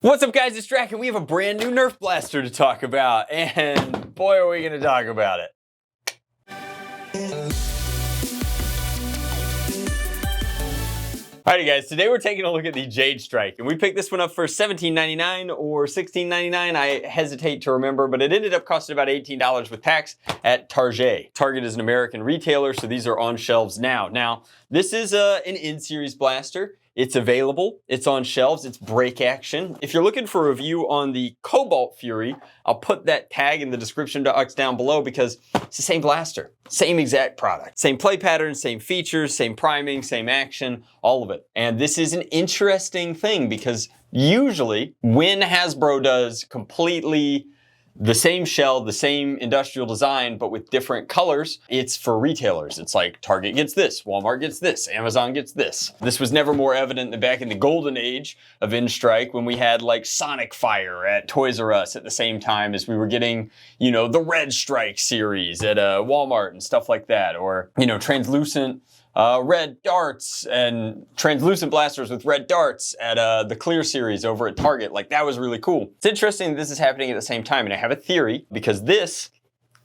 What's up guys, it's Drac and we have a brand new Nerf blaster to talk about, and boy are we gonna talk about it. Alrighty guys, today we're taking a look at the Jade Strike, and we picked this one up for $17.99 or $16.99, I hesitate to remember, but it ended up costing about $18 with tax at Target. Target is an American retailer, so these are on shelves now. Now, this is an in-series blaster. It's available, it's on shelves, it's break action. If you're looking for a review on the Cobalt Fury, I'll put that tag in the description box down below because it's the same blaster, same exact product. Same play pattern, same features, same priming, same action, all of it. And this is an interesting thing because usually when Hasbro does completely the same shell, the same industrial design, but with different colors, it's for retailers. It's like Target gets this, Walmart gets this, Amazon gets this. This was never more evident than back in the golden age of N-Strike when we had like Sonic Fire at Toys R Us at the same time as we were getting, you know, the Red Strike series at Walmart and stuff like that. Or, you know, translucent red darts and translucent blasters with red darts at the Clear series over at Target. Like, that was really cool. It's interesting that this is happening at the same time, and I have a theory because this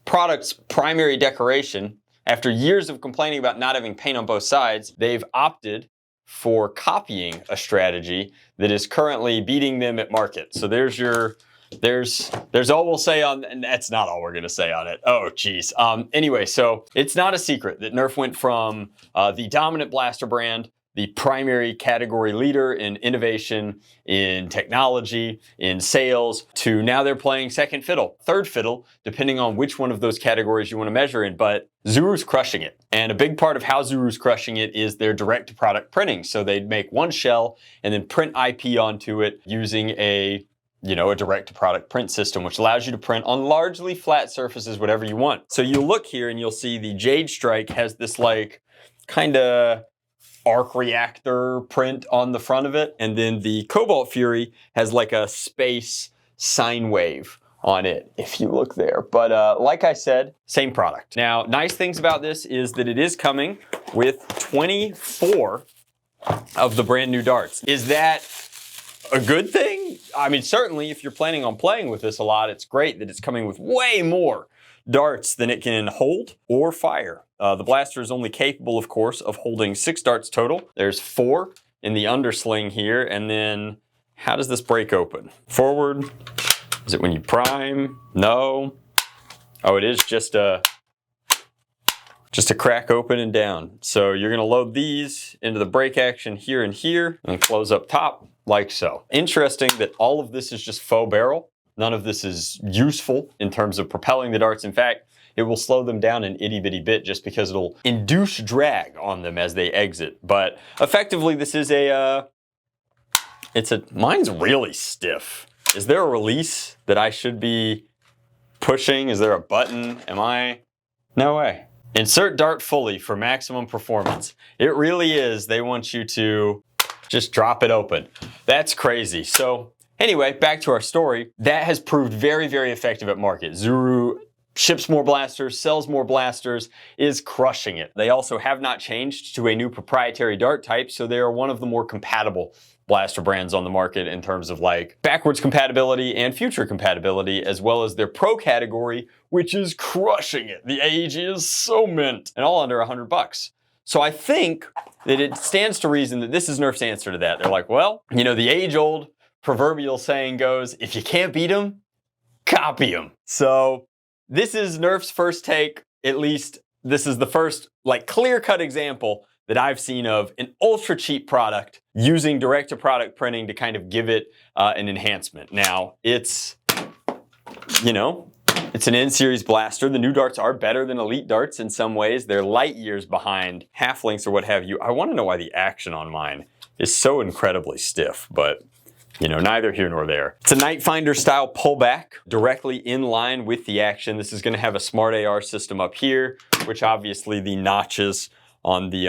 product's primary decoration, after years of complaining about not having paint on both sides, they've opted for copying a strategy that is currently beating them at market. So there's all we'll say on, and that's not all we're gonna say on it. Oh, geez. Anyway, so it's not a secret that Nerf went from the dominant blaster brand, the primary category leader in innovation, in technology, in sales, to now they're playing second fiddle, third fiddle, depending on which one of those categories you want to measure in. But Zuru's crushing it. And a big part of how Zuru's crushing it is their direct-to-product printing. So they'd make one shell and then print IP onto it using a direct-to-product print system, which allows you to print on largely flat surfaces, whatever you want. So you look here and you'll see the Jade Strike has this like kind of arc reactor print on the front of it. And then the Cobalt Fury has like a space sine wave on it, if you look there. But like I said, same product. Now, nice things about this is that it is coming with 24 of the brand new darts. Is that a good thing? I mean, certainly if you're planning on playing with this a lot, it's great that it's coming with way more darts than it can hold or fire. The blaster is only capable, of course, of holding 6 darts total. There's 4 in the undersling here, and then how does this break open? Forward? Is it when you prime? No. Oh, it is just a crack open and down. So you're gonna load these into the break action here and here, and close up top like so. Interesting that all of this is just faux barrel. None of this is useful in terms of propelling the darts. In fact, it will slow them down an itty bitty bit just because it'll induce drag on them as they exit. But effectively, this is mine's really stiff. Is there a release that I should be pushing? Is there a button? No way. Insert dart fully for maximum performance. It really is. They want you to just drop it open. That's crazy. So anyway, back to our story. That has proved very, very effective at market. Zuru ships more blasters, sells more blasters, is crushing it. They also have not changed to a new proprietary dart type, so they are one of the more compatible blaster brands on the market in terms of like backwards compatibility and future compatibility, as well as their pro category, which is crushing it. The age is so mint, and all under $100. So I think that it stands to reason that this is Nerf's answer to that. They're like, well, you know, the age-old proverbial saying goes, if you can't beat them, copy them. So this is Nerf's first take. At least this is the first like clear-cut example that I've seen of an ultra cheap product using direct-to-product printing to kind of give it an enhancement. Now, it's, you know, it's an N-series blaster. The new darts are better than Elite darts in some ways. They're light years behind half-lengths or what have you. I want to know why the action on mine is so incredibly stiff, but you know, neither here nor there. It's a Nightfinder style pullback directly in line with the action. This is going to have a smart AR system up here, which obviously the notches on the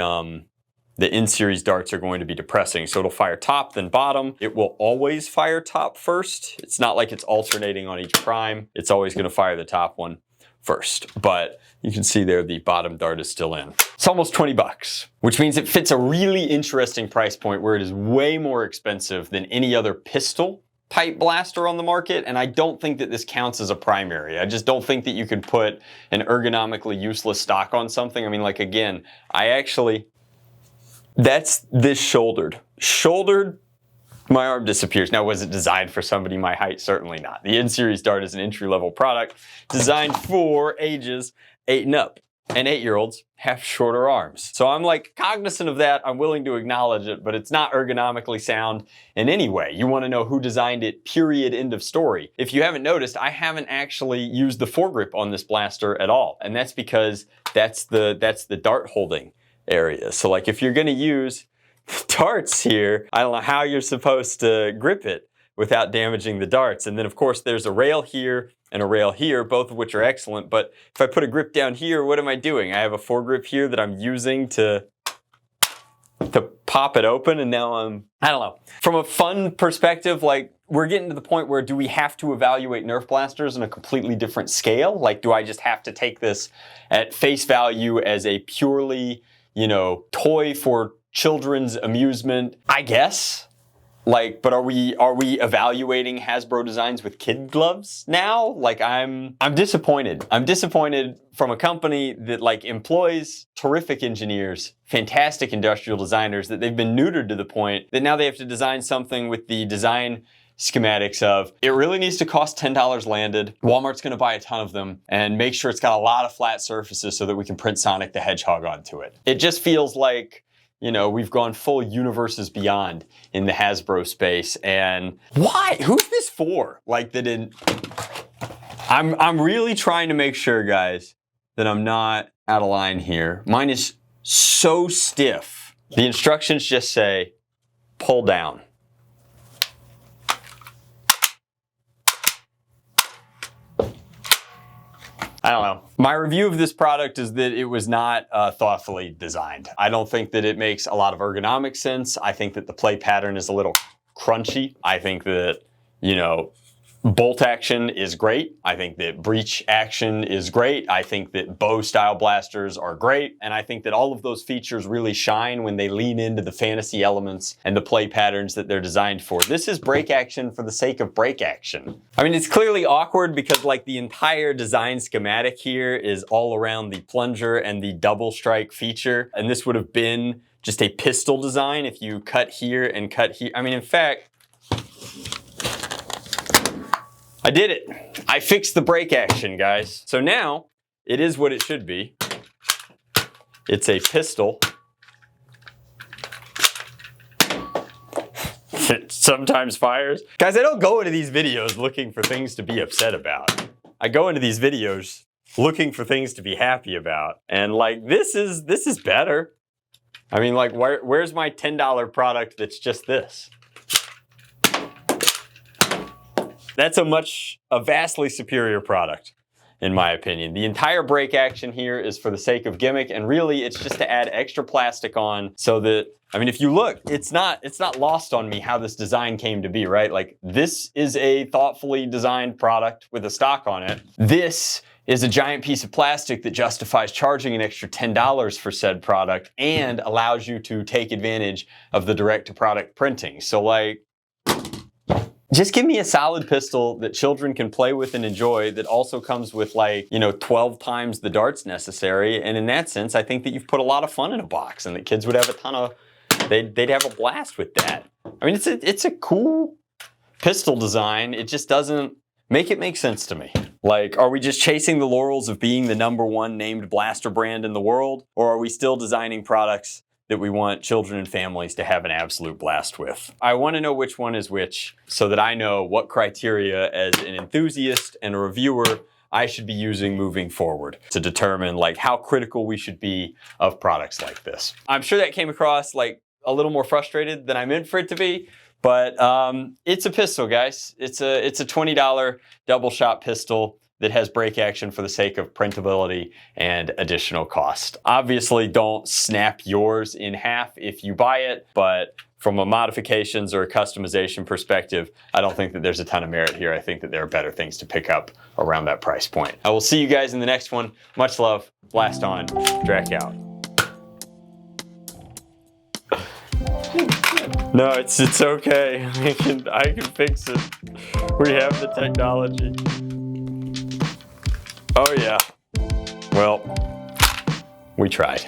N-series darts are going to be depressing. So it'll fire top, then bottom. It will always fire top first. It's not like it's alternating on each prime. It's always going to fire the top one first. But you can see there the bottom dart is still in. It's almost 20 bucks, which means it fits a really interesting price point where it is way more expensive than any other pistol pipe blaster on the market, and I don't think that this counts as a primary. I just don't think that you could put an ergonomically useless stock on something. I mean, like, again, that's this shouldered. Shouldered, my arm disappears. Now, was it designed for somebody my height? Certainly not. The N-Series Dart is an entry-level product designed for ages 8 and up. And 8-year-olds have shorter arms. So I'm like cognizant of that. I'm willing to acknowledge it, but it's not ergonomically sound in any way. You want to know who designed it, period, end of story. If you haven't noticed, I haven't actually used the foregrip on this blaster at all. And that's because that's the dart holding area. So like if you're going to use darts here, I don't know how you're supposed to grip it without damaging the darts. And then of course there's a rail here and a rail here, both of which are excellent. But if I put a grip down here, what am I doing? I have a foregrip here that I'm using to pop it open, and now I don't know. From a fun perspective, like, we're getting to the point where do we have to evaluate Nerf blasters on a completely different scale? Like, do I just have to take this at face value as a purely, you know, toy for children's amusement? I guess. Like, but are we evaluating Hasbro designs with kid gloves now? Like, I'm disappointed. I'm disappointed from a company that like employs terrific engineers, fantastic industrial designers, that they've been neutered to the point that now they have to design something with the design schematics of, it really needs to cost $10 landed. Walmart's gonna buy a ton of them and make sure it's got a lot of flat surfaces so that we can print Sonic the Hedgehog onto it. It just feels like, you know, we've gone full universes beyond in the Hasbro space. And why? Who's this for? Like, I'm really trying to make sure, guys, that I'm not out of line here. Mine is so stiff. The instructions just say, pull down. I don't know. My review of this product is that it was not thoughtfully designed. I don't think that it makes a lot of ergonomic sense. I think that the play pattern is a little crunchy. I think that, you know, bolt action is great. I think that breach action is great. I think that bow style blasters are great. And I think that all of those features really shine when they lean into the fantasy elements and the play patterns that they're designed for. This is break action for the sake of break action. I mean, it's clearly awkward because like the entire design schematic here is all around the plunger and the double strike feature. And this would have been just a pistol design if you cut here and cut here. I mean, in fact, I did it. I fixed the break action, guys. So now it is what it should be. It's a pistol. It sometimes fires. Guys, I don't go into these videos looking for things to be upset about. I go into these videos looking for things to be happy about. And like, this is better. I mean, like, where's my $10 product that's just this? That's a vastly superior product, in my opinion. The entire break action here is for the sake of gimmick, and really it's just to add extra plastic on so that, I mean, if you look, it's not lost on me how this design came to be, right? Like, this is a thoughtfully designed product with a stock on it. This is a giant piece of plastic that justifies charging an extra $10 for said product and allows you to take advantage of the direct-to-product printing. So like, just give me a solid pistol that children can play with and enjoy that also comes with like, you know, 12 times the darts necessary. And in that sense, I think that you've put a lot of fun in a box and that kids would have a ton of, they'd have a blast with that. I mean, it's a cool pistol design. It just doesn't make it make sense to me. Like, are we just chasing the laurels of being the #1 named blaster brand in the world? Or are we still designing products that we want children and families to have an absolute blast with? I want to know which one is which so that I know what criteria as an enthusiast and a reviewer I should be using moving forward to determine like how critical we should be of products like this. I'm sure that came across like a little more frustrated than I meant for it to be, but it's a pistol, guys. It's a $20 double shot pistol that has break action for the sake of printability and additional cost. Obviously, don't snap yours in half if you buy it, but from a modifications or a customization perspective, I don't think that there's a ton of merit here. I think that there are better things to pick up around that price point. I will see you guys in the next one. Much love. Blast on. Drac out. No, it's okay. I can fix it. We have the technology. Oh yeah. Well, we tried.